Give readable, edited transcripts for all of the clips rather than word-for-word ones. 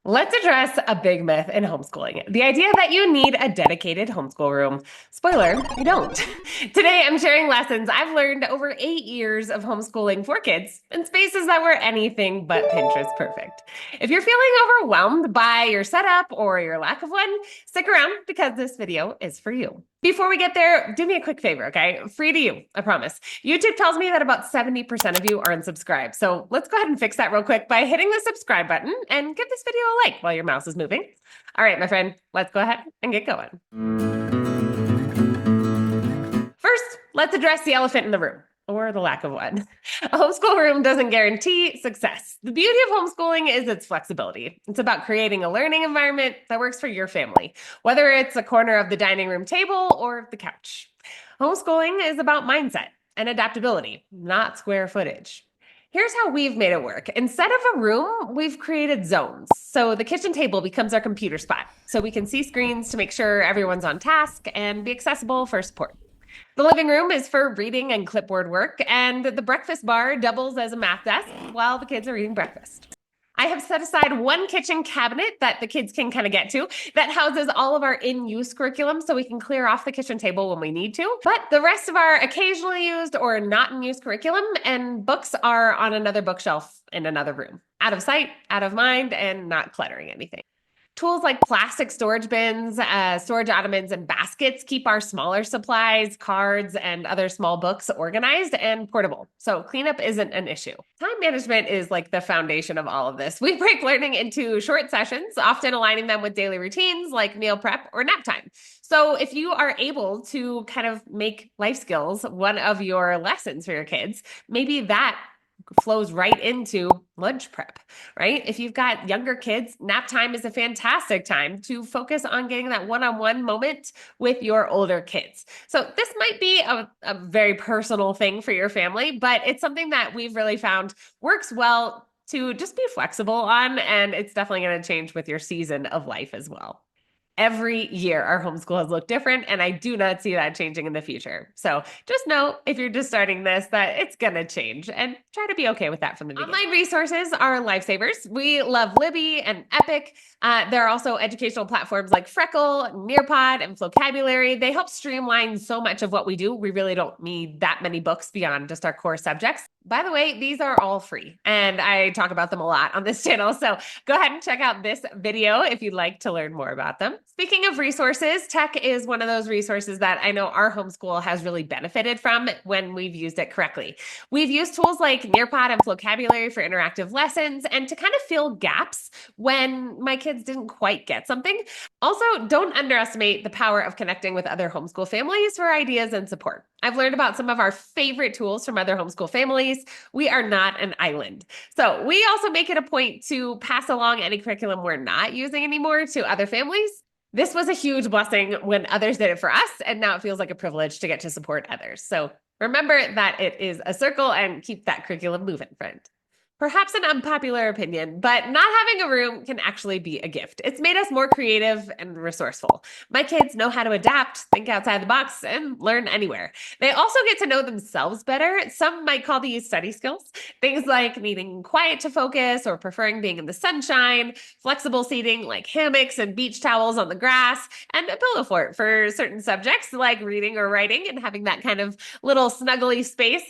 Let's address a big myth in homeschooling, the idea that you need a dedicated homeschool room. Spoiler, you don't. Today, I'm sharing lessons I've learned over 8 years of homeschooling for kids in spaces that were anything but Pinterest perfect. If you're feeling overwhelmed by your setup or your lack of one, stick around because this video is for you. Before we get there, do me a quick favor, okay? Free to you, I promise. YouTube tells me that about 70% of you are unsubscribed. So let's go ahead and fix that real quick by hitting the subscribe button and give this video a like while your mouse is moving. All right, my friend, let's go ahead and get going. First, let's address the elephant in the room, or the lack of one. A homeschool room doesn't guarantee success. The beauty of homeschooling is its flexibility. It's about creating a learning environment that works for your family, whether it's a corner of the dining room table or the couch. Homeschooling is about mindset and adaptability, not square footage. Here's how we've made it work. Instead of a room, we've created zones. So the kitchen table becomes our computer spot, so we can see screens to make sure everyone's on task and be accessible for support. The living room is for reading and clipboard work, and the breakfast bar doubles as a math desk while the kids are eating breakfast. I have set aside one kitchen cabinet that the kids can kind of get to that houses all of our in-use curriculum so we can clear off the kitchen table when we need to. But the rest of our occasionally used or not in use curriculum and books are on another bookshelf in another room. Out of sight, out of mind, and not cluttering anything. Tools like plastic storage bins, storage ottomans, and baskets keep our smaller supplies, cards, and other small books organized and portable. So cleanup isn't an issue. Time management is like the foundation of all of this. We break learning into short sessions, often aligning them with daily routines like meal prep or nap time. So if you are able to kind of make life skills one of your lessons for your kids, maybe that flows right into lunch prep, right? If you've got younger kids, nap time is a fantastic time to focus on getting that one-on-one moment with your older kids. So this might be a very personal thing for your family, but it's something that we've really found works well to just be flexible on, and it's definitely going to change with your season of life as well. Every year, our homeschool has looked different, and I do not see that changing in the future. So just know if you're just starting this, that it's going to change and try to be okay with that from the beginning. Online resources are lifesavers. We love Libby and Epic. There are also educational platforms like Freckle, Nearpod, and Vocabulary. They help streamline so much of what we do. We really don't need that many books beyond just our core subjects. By the way, these are all free, and I talk about them a lot on this channel. So go ahead and check out this video if you'd like to learn more about them. Speaking of resources, tech is one of those resources that I know our homeschool has really benefited from when we've used it correctly. We've used tools like Nearpod and Vocabulary for interactive lessons and to kind of fill gaps when my kids didn't quite get something. Also, don't underestimate the power of connecting with other homeschool families for ideas and support. I've learned about some of our favorite tools from other homeschool families. We are not an island. So we also make it a point to pass along any curriculum we're not using anymore to other families. This was a huge blessing when others did it for us, and now it feels like a privilege to get to support others. So remember that it is a circle and keep that curriculum moving, friend. Perhaps an unpopular opinion, but not having a room can actually be a gift. It's made us more creative and resourceful. My kids know how to adapt, think outside the box, and learn anywhere. They also get to know themselves better. Some might call these study skills. Things like needing quiet to focus or preferring being in the sunshine, flexible seating like hammocks and beach towels on the grass, and a pillow fort for certain subjects like reading or writing and having that kind of little snuggly space.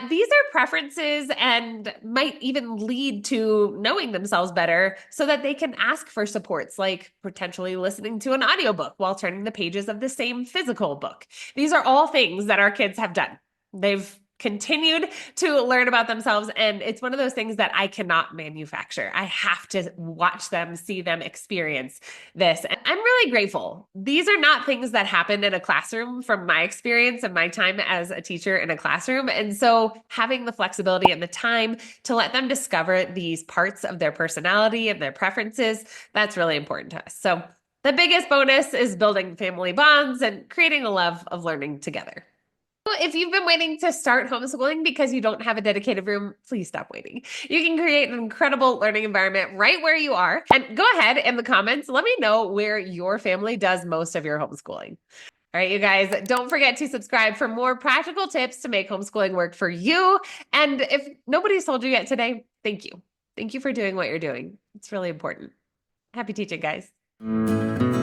These are preferences and might even lead to knowing themselves better so that they can ask for supports like potentially listening to an audiobook while turning the pages of the same physical book. These are all things that our kids have done. They've continued to learn about themselves, and it's one of those things that I cannot manufacture. I have to watch them, see them, experience this. And I'm really grateful. These are not things that happen in a classroom from my experience and my time as a teacher in a classroom. And so having the flexibility and the time to let them discover these parts of their personality and their preferences, that's really important to us. So the biggest bonus is building family bonds and creating a love of learning together. If you've been waiting to start homeschooling because you don't have a dedicated room, please stop waiting. You can create an incredible learning environment right where you are. And go ahead in the comments, let me know where your family does most of your homeschooling. All right, you guys, don't forget to subscribe for more practical tips to make homeschooling work for you. And if nobody's told you yet today, thank you. Thank you for doing what you're doing. It's really important. Happy teaching, guys.